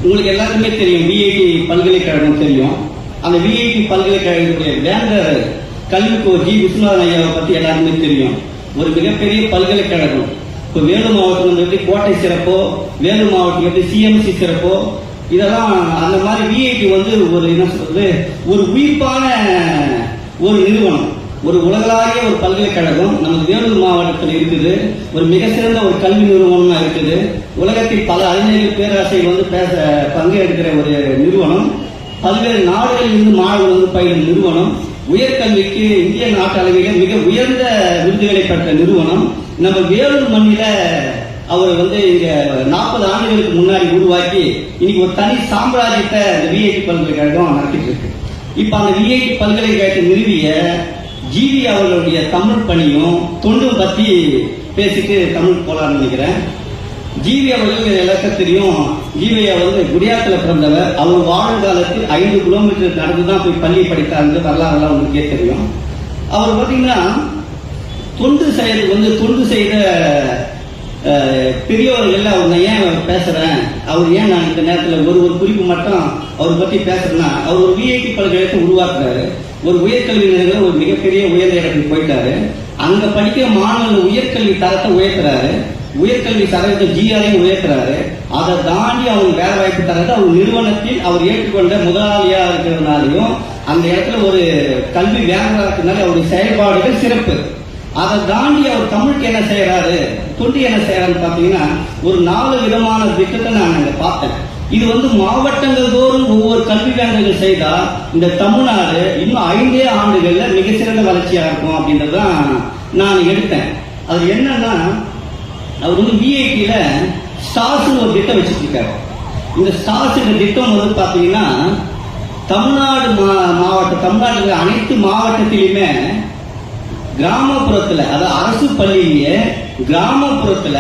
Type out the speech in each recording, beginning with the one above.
உங்களுக்கு எல்லாருக்குமே தெரியும், விஐடி பல்கலைக்கழகம் தெரியும். அந்த விஐடி பல்கலைக்கழகத்துடைய வேந்தர் கல்விக்கோ ஜி விஸ்வநாதன் ஐயாவை பத்தி எல்லாருமே தெரியும். ஒரு மிகப்பெரிய பல்கலைக்கழகம். இப்போ வேலூர் மாவட்டம் எப்படி கோட்டை சிறப்போ, வேலூர் மாவட்டம் எப்படி சிஎம்சி சிறப்போ, இதெல்லாம் அந்த மாதிரி விஐடி ஒரு என்ன சொல்றது, ஒரு உயிர்ப்பான ஒரு நிறுவனம், ஒரு உலகளாவிய ஒரு பல்கலைக்கழகம் நமது வேலூர் மாவட்டத்தில் இருக்குது. ஒரு மிக சிறந்த ஒரு கல்வி நிறுவனமா இருக்குது. உலகத்தில் பல அறிஞர்கள் பேராசை பேச பங்கெடுக்கிற ஒரு நிறுவனம். பல்வேறு நாடுகளில் இருந்து மாணவர்கள் பயிலும் நிறுவனம். உயர்கல்விக்கு இந்திய நாட்டு அளவிலே மிக உயர்ந்த விருதுகளை பெற்ற நிறுவனம். நம்ம வேலூர் மண்ணில அவர் இங்க 40 ஆண்டுகளுக்கு முன்னாடி உருவாக்கி இன்னைக்கு ஒரு தனி சாம்ராஜ்யத்தை இந்த விஐடி பல்கலைக்கழகம் நடத்திட்டு இருக்கு. இப்ப அந்த விஐடி பல்கலைக்கழகத்தை நிறுவிய ஜிவி அவர்களுடைய தமிழ் பணியும் தொண்டும் பத்தி பேசிட்டு தமிழ் போலான்னு நினைக்கிறேன். ஜிவி அவர்கள் எல்லாருக்கும் தெரியும். ஜிவியா குடியாத்தில் பிறந்தவர். அவர் வாழும் காலத்தில் 5 கிலோமீட்டர் நடந்துதான் போய் பள்ளி படித்தார். வரலாறுலாம் உங்களுக்கே தெரியும். அவர் பாத்தீங்கன்னா தொண்டு செய்த பெரியவர்கள் அவர் நான் ஏன் பேசுறேன், அவர் ஏன் நான் இந்த நேரத்தில் ஒரு குறிப்பு மட்டும் அவர் பத்தி பேசுறேன்னா, அவர் ஒரு விஐடி பல்கலைக்கழகத்தை உருவாக்குறாரு. ஒரு உயர்கல்வி நிலையத்தில் ஒரு மிகப்பெரிய உயர்ந்த இடத்துக்கு போயிட்டாரு. அங்க படிக்கிற மாணவர்கள் உயர்கல்வி தரத்தை உயர்த்துறாரு. உயர்கல்வி தரத்தை ஜிஆரையும் உயர்த்துறாரு. அதை தாண்டி அவங்க வேலை வாய்ப்பு தரத்தை அவர் நிறுவனத்தில் அவர் ஏற்றுக்கொண்ட முதலாளியா இருக்கிறதுனாலையும் அந்த இடத்துல ஒரு கல்வி வேலையா இருக்கிறதுனால அவருடைய செயல்பாடுகள் சிறப்பு. அதை தாண்டி அவர் தமிழுக்கு என்ன செய்யறாரு, தொண்டு என்ன செய்யறாருன்னு பாத்தீங்கன்னா ஒரு 4 விதமான திட்டத்தை நான் அங்க பார்த்தேன். இது மாவட்டங்கள் தோறும் ஒவ்வொரு கல்வி வேலைகள் செய்தா இந்த தமிழ்நாடு இன்னும் 5 ஆண்டுகள்ல மிக சிறந்த வளர்ச்சியா இருக்கும் அப்படின்றதான் நான் எடுத்தேன். அது என்னன்னா, அவர் விஐடியில ஸ்டார்ஸ் ஒரு திட்டம் வச்சுட்டு இருக்காரு. இந்த ஸ்டார்ஸ் திட்டம் பாத்தீங்கன்னா தமிழ்நாட்டுல அனைத்து மாவட்டத்திலுமே கிராமப்புறத்துல, அதாவது அரசு பள்ளியிலேயே கிராமப்புறத்துல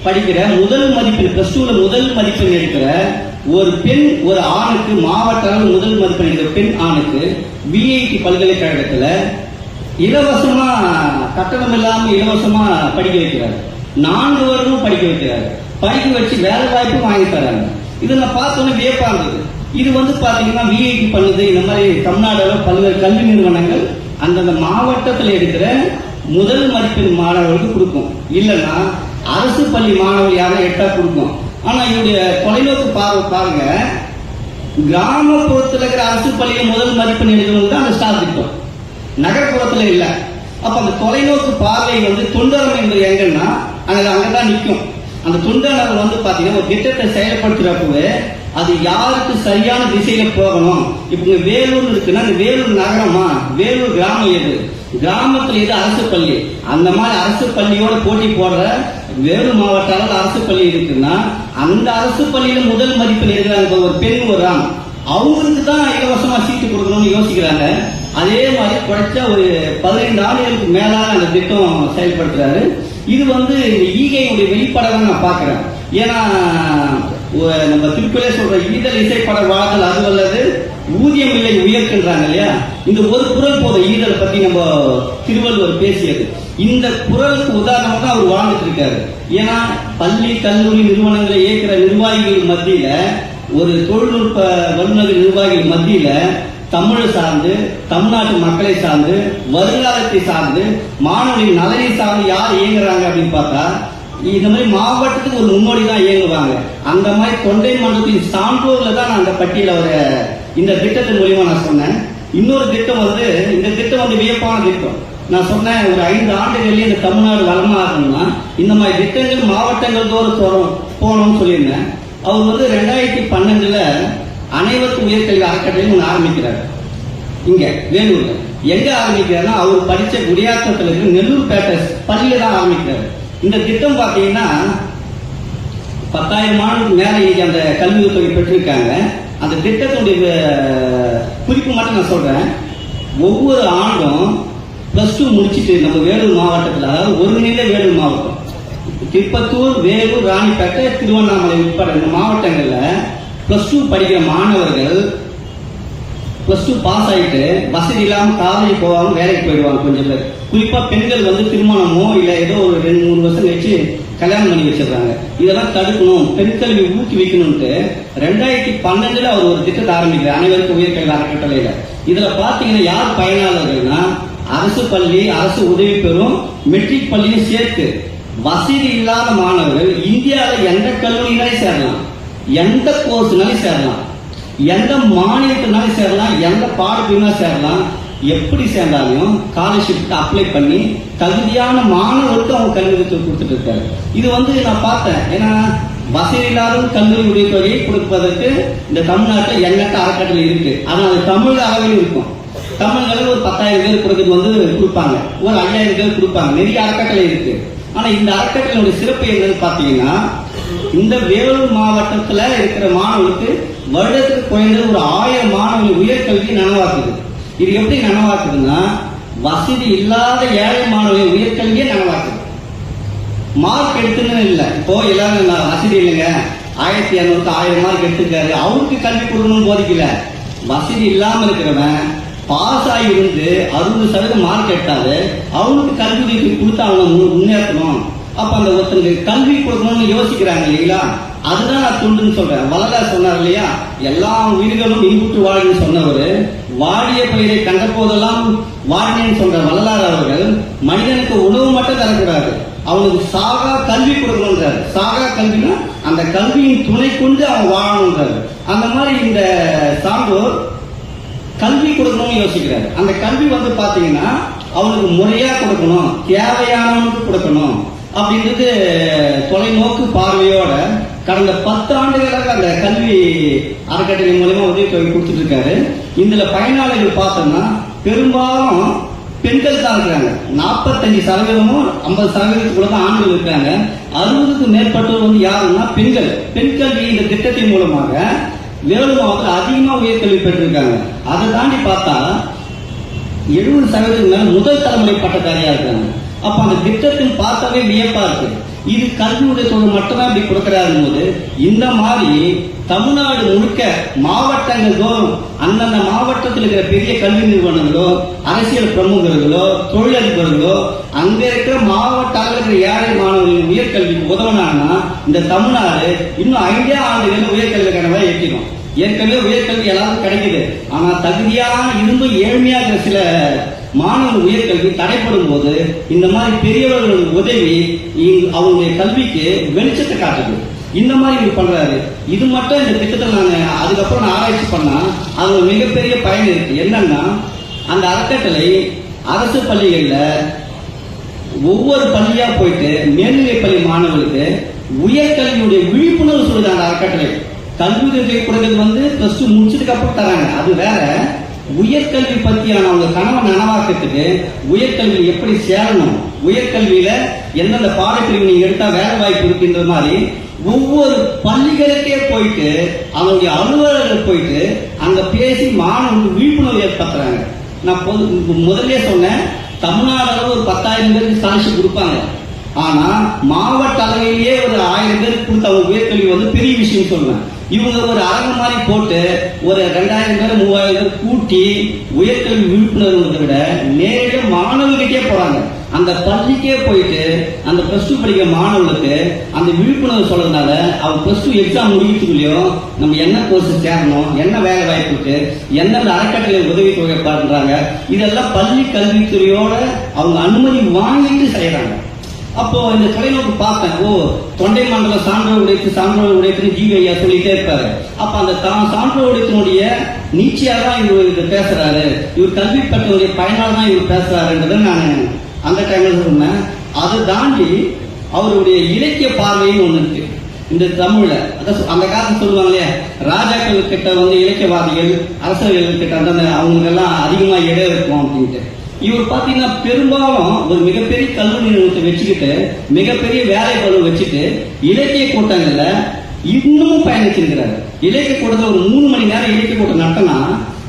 படிக்கிற முதல் மதிப்பெண், பிளஸ் 2ல முதல் மதிப்பெண் எடுக்கிற ஒரு பெண், ஒரு ஆணுக்கு மாவட்ட முதல் மதிப்பெண் எடுக்கிற பெண் ஆணுக்கு விஐடி பல்கலைக்கழகத்துல இலவசமா, கட்டணம் இல்லாம இலவசமா படிக்க வைக்கிறாரு. 4 வருடம் படிக்க வைக்கிறாரு. படிக்க வச்சு வேலை வாய்ப்பு வாங்கி தராங்க. இதை நான் பார்த்தோன்னே வியப்பா இருந்தது. இது பாத்தீங்கன்னா விஐடி பண்ணுது. இந்த மாதிரி தமிழ்நாடுல பல்வேறு கல்வி நிறுவனங்கள் அந்தந்த மாவட்டத்தில் எடுக்கிற முதல் மதிப்பெண் மாணவர்களுக்கு கொடுக்கும். இல்லைன்னா அரசு பள்ளி மாணவர்கள் யாரும் எட்டா கொடுக்கும். ஆனா இவருடைய தொலைநோக்கு பார்வை பாருங்க, கிராமப்புறத்தில் இருக்கிற அரசு பள்ளியில் முதல் மதிப்பெண் எடுக்கணும் தான் அந்த ஸ்டார் திட்டம். நகர்ப்புறத்துல இல்ல. அப்ப அந்த தொலைநோக்கு பார்வை தொண்டரம் என்பது எங்கன்னா அங்கதான் நிற்கும். அந்த தொண்டர் பாத்தீங்கன்னா ஒரு திட்டத்தை செயல்படுத்துறப்பவே அது யாருக்கு சரியான திசையில போகணும். இப்ப வேலூர் இருக்குன்னா வேலூர் நகரமா, வேலூர் கிராமம் எது, கிராமத்துல எது அரசு பள்ளி, அந்த மாதிரி அரசு பள்ளியோட போட்டி போடுற வேலூர் மாவட்ட அரசு பள்ளி இருக்குன்னா அந்த அரசு பள்ளியில முதல் மதிப்பெண் இருக்கிறாங்க ஒரு பெண், ஒரு ஆண், அவங்களுக்கு தான் இலவசமா சீட்டு கொடுக்கணும்னு யோசிக்கிறாங்க. அதே மாதிரி குறைச்சா ஒரு 15 ஆண்டுகளுக்கு மேலாக அந்த திட்டம் செயல்படுத்துறாரு. இது இந்த ஈகையுடைய வெளிப்பாடாக நான் பாக்குறேன். ஏன்னா நம்ம திருக்குறளே சொல்ற ஈதல் இசைப்பட வாழ்தல் அது அல்லது ஊதியம் இல்லை உயர்க்கின்றாங்க இல்லையா. இந்த ஒரு குறள் போதும் ஈதல் பத்தி நம்ம திருவள்ளுவர் பேசியது. இந்த குறளுக்கு உதாரணமாக தான் அவர் வாழ்ந்துட்டு இருக்காரு. ஏன்னா பள்ளி கல்லூரி நிறுவனங்களை இயக்கிற நிர்வாகிகள் மத்தியில, ஒரு தொழில்நுட்ப வல்லுநர் நிர்வாகிகள் மத்தியில தமிழை சார்ந்து, தமிழ்நாட்டு மக்களை சார்ந்து, வருங்காலத்தை சார்ந்து, மாணவர்களின் நலனை சார்ந்து யார் இயங்குறாங்க அப்படின்னு பார்த்தா இந்த மாதிரி மாவட்டத்துக்கு ஒரு முன்னோடி தான் இயங்குவாங்க. அந்த மாதிரி தொண்டை மண்டலத்தின் சான்றோர்ல தான் நான் அந்த பட்டியல இந்த திட்டத்தின் மூலியமா நான் சொன்னேன். இன்னொரு திட்டம் இந்த திட்டம் வியப்பான திட்டம். நான் சொன்னேன் ஒரு 5 ஆண்டுகள்லயே இந்த தமிழ்நாடு வளமா இருக்கணும்னா இந்த மாதிரி திட்டங்கள் மாவட்டங்கள் தோறும் போகணும்னு சொல்லியிருந்தேன். அவர் 2012ல அனைவருக்கும் உயர்கல்வி அறக்கட்டளை ஒன்று ஆரம்பிக்கிறார். இங்க வேலூர்ல எங்க ஆரம்பிக்கிறாருன்னா அவர் படிச்ச குடியாத்தத்துல இருக்கு நெல்லூர் பேட்டஸ் பள்ளியில தான் ஆரம்பிக்கிறாரு. இந்த திட்டம் பாத்தீங்கன்னா 10,000 ஆண்டுக்கு மேல அந்த கல்வி தொகை பெற்றிருக்காங்க. அந்த திட்டத்துடைய குறிப்பு மட்டும் நான் சொல்றேன். ஒவ்வொரு ஆண்டும் +2 முடிச்சுட்டு நம்ம வேலூர் மாவட்டத்தில், ஒருங்கிணைந்த வேலூர் மாவட்டம், திருப்பத்தூர், வேலூர், ராணிப்பேட்டை, திருவண்ணாமலை உட்பட இந்த மாவட்டங்கள்ல +2 படிக்கிற மாணவர்கள் +2 பாஸ் ஆயிட்டு வசதி இல்லாம காலேஜ் போவாங்க, வேலைக்கு போயிடுவாங்க. கொஞ்சம் பேர், குறிப்பா பெண்கள் திருமணமோ இல்ல ஏதோ ஒரு 2-3 வருஷம் கழிச்சு கல்யாணம் பண்ணி வச்சிருக்காங்க. இதெல்லாம் தடுக்கணும், பெண் கல்வி ஊக்குவிக்கணும்ட்டு 2012 அவர் ஒரு திட்டத்தை ஆரம்பிக்கிறார், அனைவருக்கும் உயர்கல்வி அறக்கட்டளையில. இதுல பாத்தீங்கன்னா யார் பயனாளர்கள்னா அரசு பள்ளி, அரசு உதவி பெறும் மெட்ரிக் பள்ளியும் சேர்த்து வசதி இல்லாத மாணவர்கள் இந்தியாவில் எந்த கல்லூரினாலும் சேரலாம், எந்த கோர்ஸ்னாலும் சேரலாம், எந்த மாநிலத்தினாலும் சேரலாம், எந்த பாடப்பிரிவுனாலும் சேரலாம். எப்படி சேர்ந்தாலும் ஸ்காலர்ஷிப்க்கு அப்ளை பண்ணி தகுதியான மாணவருக்கு அவங்க கல்வி கொடுத்துட்டு இருக்காரு. இது நான் பார்த்தேன். ஏன்னா வசதி இல்லாத கல்லூரி உதவித்தொகையை கொடுப்பதற்கு இந்த தமிழ்நாட்டில் எண்ணற்ற அறக்கட்டளை இருக்கு. ஆனால் அது தமிழ் அளவில் இருக்கும். தமிழ்நாட்டில் ஒரு 10,000 பேர் கொடுப்பாங்க, ஒரு 5,000 பேர் கொடுப்பாங்க. நிறைய அறக்கட்டளை இருக்கு. ஆனா இந்த அறக்கட்டளையுடைய சிறப்பு என்னன்னு பாத்தீங்கன்னா, இந்த வேலூர் மாவட்டத்துல இருக்கிற மாணவர்களுக்கு வருடத்துக்கு குறைந்தது ஒரு 1000 மாணவர்கள் உயர்கல்வி நனவாக்குது. இது எப்படி நனவாக்குதுன்னா, வசதி இல்லாத ஏழை மாணவர்கள் உயர்கல்வியே நனவாக்குது. மார்க் எடுத்துன்னு இல்லை, இப்போ எல்லாரும் வசதி இல்லைங்க 1200க்கு 1000 மார்க் எடுத்துக்காரு, அவருக்கு கல்வி கொடுக்கணும்னு போதிக்கல. வசதி இல்லாம இருக்கிறவன் பாஸ் ஆகி இருந்து 60% மார்க் எடுத்தாரு, அவனுக்கு கல்வி கொடுத்து அவனை முன்னேற்றணும். அப்ப அந்த ஒருத்தனுக்கு கல்வி கொடுக்கணும்னு யோசிக்கிறாங்க இல்லைங்களா, அதுதான் நான் துண்டுன்னு சொல்றேன். வள்ளலார் சொன்னார் இல்லையா, எல்லா உயிர்களும் இன்புற்று வாழுன்னு சொன்னவர், வாடிய பயிரை கண்ட போதெல்லாம் வாடினேன்னு சொல்ற வள்ளலார் அவர்கள் மனிதனுக்கு உணவு மட்டும் தரக்கூடாது, அவனுக்கு சாகா கல்வி கொடுக்கணுன்றாரு. சாகா கல்வினா அந்த கல்வியின் துணை கொண்டு அவன் வாழணுன்றாரு. அந்த மாதிரி இந்த சான்றோர் கல்வி கொடுக்கணும்னு யோசிக்கிறாரு. அந்த கல்வி பாத்தீங்கன்னா அவனுக்கு முறையா கொடுக்கணும், தேவையானவனுக்கு கொடுக்கணும் அப்படின்றது தொலைநோக்கு பார்வையோட கடந்த 10 ஆண்டுகளாக அந்த கல்வி அறக்கட்டளை மூலமா உதவித்தொகை கொடுத்துட்டு இருக்காரு. இதுல பயனாளிகள் பார்த்தோம்னா பெரும்பாலும் பெண்கள் தான் இருக்காங்க. 45%, 50% தான் ஆண்கள் இருக்காங்க. 60க்கு மேற்பட்டோர் யாருன்னா பெண்கள். பெண் கல்வி இந்த திட்டத்தின் மூலமாக வேலூர் மாவட்டத்தில் அதிகமா உயர்கல்வி பெற்றிருக்காங்க. அதை தாண்டி பார்த்தா 70% மேல முதல் தலைமுறை பட்டதாரியா இருக்காங்க. அப்ப அந்த திட்டத்தின் பார்த்தாவே வியப்பா இருக்கு. இது கல்வியுடைய தொழில் மட்டும்தான் இப்படி கொடுக்கிறாரு போது, இந்த மாதிரி தமிழ்நாடு முழுக்க மாவட்டங்கள் தோறும் அந்தந்த மாவட்டத்தில் இருக்கிற பெரிய கல்வி நிறுவனங்களோ, அரசியல் பிரமுகர்களோ, தொழிலதிபர்களோ, அங்க இருக்கிற மாவட்ட அளவில் ஏழை மாணவர்களின் உயர்கல்விக்கு உதவினாங்கன்னா இந்த தமிழ்நாடு இன்னும் 5 ஆண்டுகள் உயர்கல்வி கனவை ஏற்றிடும். ஏற்கனவே உயர்கல்வி எல்லாருக்கும் கிடைக்குது. ஆனா தகுதியான இருந்தும் ஏழ்மையாக சில மாணவர்கள் உயர்கல்வி தடைப்படும் போது இந்த மாதிரி பெரியவர்களுடைய உதவி அவங்களுடைய கல்விக்கு வெளிச்சத்தை காட்டுது. இந்த மாதிரி இவர் பண்றாரு. இது மட்டும் இந்த திட்டத்தில் அதுக்கப்புறம் நான் ஆராய்ச்சி பண்ணா அது மிகப்பெரிய பயன் இருக்கு. என்னன்னா, அந்த அறக்கட்டளை அரசு பள்ளிகள்ல ஒவ்வொரு பள்ளியா போயிட்டு மேல்நிலை பள்ளி மாணவர்களுக்கு உயர்கல்வியுடைய விழிப்புணர்வு சொல்லுது. அந்த அறக்கட்டளை கல்வி உதவி கொடுக்கிறது +2 முடிச்சதுக்கு அப்புறம் தராங்க, அது வேற. உயர்கல்வி பத்தியான அவங்க கனவை நனவாக்கிறதுக்கு உயர்கல்வி எப்படி சேரணும், உயர்கல்வியில எந்தெந்த பாடப்பிரிவு நீங்க எடுத்தா வேலை வாய்ப்பு இருக்குன்ற மாதிரி ஒவ்வொரு பள்ளிகளுக்கே போயிட்டு அவங்களுடைய அலுவலர்கள் போயிட்டு அங்க பேசி மாணவர்களுக்கு விழிப்புணர்வு ஏற்படுத்துறாங்க. நான் முதல்ல சொன்னேன், தமிழ்நாடு அளவு ஒரு 10,000 பேருக்கு ஸ்காலர்ஷிப் கொடுப்பாங்க. ஆனா மாவட்ட அளவிலேயே ஒரு 1000 பேருக்கு கொடுத்த அவங்க உயர்கல்வி பெரிய விஷயம் சொல்லுவேன். இவங்க ஒரு அரங்கு மாதிரி போட்டு ஒரு 2000 பேர் 3000 பேர் கூட்டி உயர்கல்வி விழிப்புணர்வு விட நேரடியாக மாணவர்கிட்டே போறாங்க. அந்த பள்ளிக்கே போயிட்டு அந்த +2 படிக்கிற மாணவர்களுக்கு அந்த விழிப்புணர்வு சொல்றதுனால அவங்க +2 எக்ஸாம் முடிக்கிறதுக்குள்ளயும் நம்ம என்ன கோர்ஸ் சேரணும், என்ன வேலை வாய்ப்பு இருக்கு, எந்தெந்த அறக்கட்டளை உதவித்தொகை பண்றாங்க, இதெல்லாம் பள்ளி கல்வித்துறையோட அவங்க அனுமதி வாங்கிட்டு செய்யறாங்க. அப்போ இந்த தொலைநோக்கு பார்த்தேன், தொண்டை மண்டல சான்றோர் உடைத்து ஜீவையா சொல்லிட்டே இருப்பாரு. அப்ப அந்த சான்றோர் உடைத்தினுடைய நீச்சியா தான் இவர் பேசுறாரு, இவர் கல்வி பெற்றவருடைய பயனாளர் தான் இவர் பேசுறாருன்றதை நான் அந்த டைம்ல சொன்னேன். அதை தாண்டி அவருடைய இலக்கிய பார்வைன்னு ஒண்ணு இருக்கு இந்த தமிழ்ல. அந்த காலத்துல சொல்லுவாங்க இல்லையா, ராஜாக்கள் கிட்ட இலக்கியவாதிகள், அரசர்கள் கிட்ட அவங்களுக்கு எல்லாம் அதிகமா இடம் இருக்கும் அப்படின்ட்டு. இவர் பாத்தீங்கன்னா பெரும்பாலும் ஒரு மிகப்பெரிய கல்வி நிறுவனத்தை வச்சுக்கிட்டு மிகப்பெரிய வேலை பளு வச்சுட்டு இலக்கிய கூட்டங்கள்ல இன்னமும் பயணிச்சிருக்கிறாரு. இலக்கிய கூட்டத்தில் ஒரு 3 மணி நேரம் இலக்கிய கூட்டம் நடத்தினா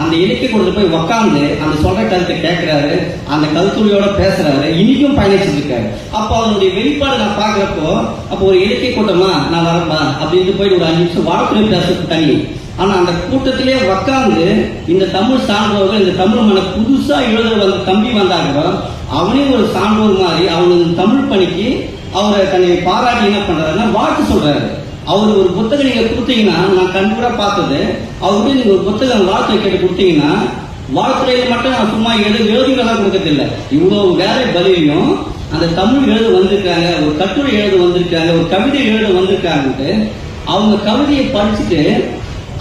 அந்த இலக்கிய கூட்டத்தில் போய் உக்காந்து அந்த சொல்ற கருத்தை கேட்கிறாரு, அந்த கருத்துரையோட பேசுறாரு, இன்னைக்கும் பயணிச்சிருக்காரு. அப்போ அவனுடைய வெளிப்பாடு நான் பாக்குறப்போ, அப்போ ஒரு இலக்கிய கூட்டமா நான் வரப்பா அப்படின்னு போயிட்டு ஒரு 5 நிமிஷம் வாழ்க்கை பேசுறது தனி. ஆனா அந்த கூட்டத்திலே உக்காந்து இந்த தமிழ் சான்றோர்கள் இந்த தமிழ் மன புதுசா எழுத தம்பி வந்தாங்க, அவனே ஒரு சான்றோர் மாதிரி அவனுக்கு தமிழ் பணிக்கு அவரை தன்னை பாராட்டி என்ன பண்றாருன்னா வாழ்த்து சொல்றாரு. அவர் ஒரு புத்தகம் நீங்க கொடுத்தீங்கன்னா, நான் கண்கூட பார்த்தது, அவருக்கு நீங்க ஒரு புத்தகம் வாழ்த்து கேட்டு கொடுத்தீங்கன்னா, வாழ்த்துறையில மட்டும் நான் சும்மா எழுதுகளெல்லாம் கொடுக்கறதில்லை, இவ்வளவு வேலை பலியும் அந்த தமிழ் எழுத வந்திருக்காங்க, ஒரு கட்டுரை எழுத வந்திருக்காங்க, ஒரு கவிதை எழுத வந்திருக்காங்கன்ட்டு அவங்க கவிதையை படிச்சுட்டு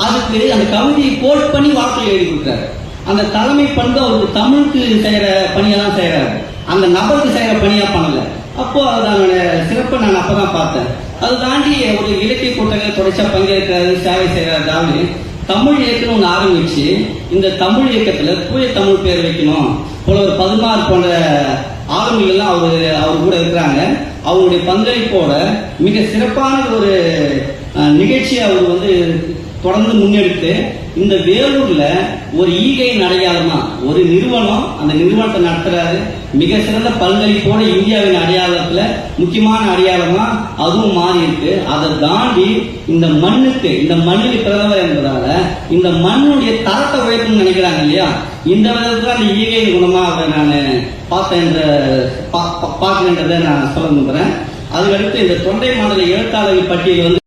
அதுக்கு அந்த கவிதையை கோட் பண்ணி வார்த்தை எழுதி கொடுத்தாரு. அந்த தலைமை பண்பு அவருக்கு தமிழுக்கு செய்யற பணியெல்லாம் செய்யறாரு, அந்த நபருக்கு செய்யற பணியா பண்ணல. அப்போ அதோட சிறப்பை நான் அப்பதான் பார்த்தேன். அது தாண்டி ஒரு இலக்கிய கூட்டங்கள் தொடர்ச்சியா பங்கேற்கிறாரு, சேவை செய்யறாரு. தமிழ் இயக்கம் ஒன்று ஆரம்பிச்சு இந்த தமிழ் இயக்கத்துல தூய தமிழ் பேர் வைக்கணும் புலவர் பதுமார் போன்ற ஆளுமைகள் எல்லாம் அவர் கூட இருக்கிறாங்க. அவருடைய பங்களிப்போட மிக சிறப்பான ஒரு நிகழ்ச்சியை அவர் வந்து தொடர்ந்து முன்னெடுத்து இந்த வேலூர்ல ஒரு ஈகையின் அடையாளமா ஒரு நிறுவனம், அந்த நிறுவனத்தை நடத்துறாரு. மிக சிறந்த பங்களிப்போட இந்தியாவின் அடையாளத்துல முக்கியமான அடையாளமா அதுவும் மாறி இருக்கு. அதை தாண்டி இந்த மண்ணுக்கு, இந்த மண்ணில் பிறந்தவர் என்பதால இந்த மண்ணுடைய தரத்தை உயர்த்தணும்னு நினைக்கிறாங்க இல்லையா, இந்த விதத்துல அந்த ஈகையின் குணமா அவரை நான் பார்க்கிறேன்றதை நான் சொல்ல விரும்புறேன். அதுக்கடுத்து இந்த தொண்டை மாநில எழுத்தாளர்கள் பட்டியல் வந்து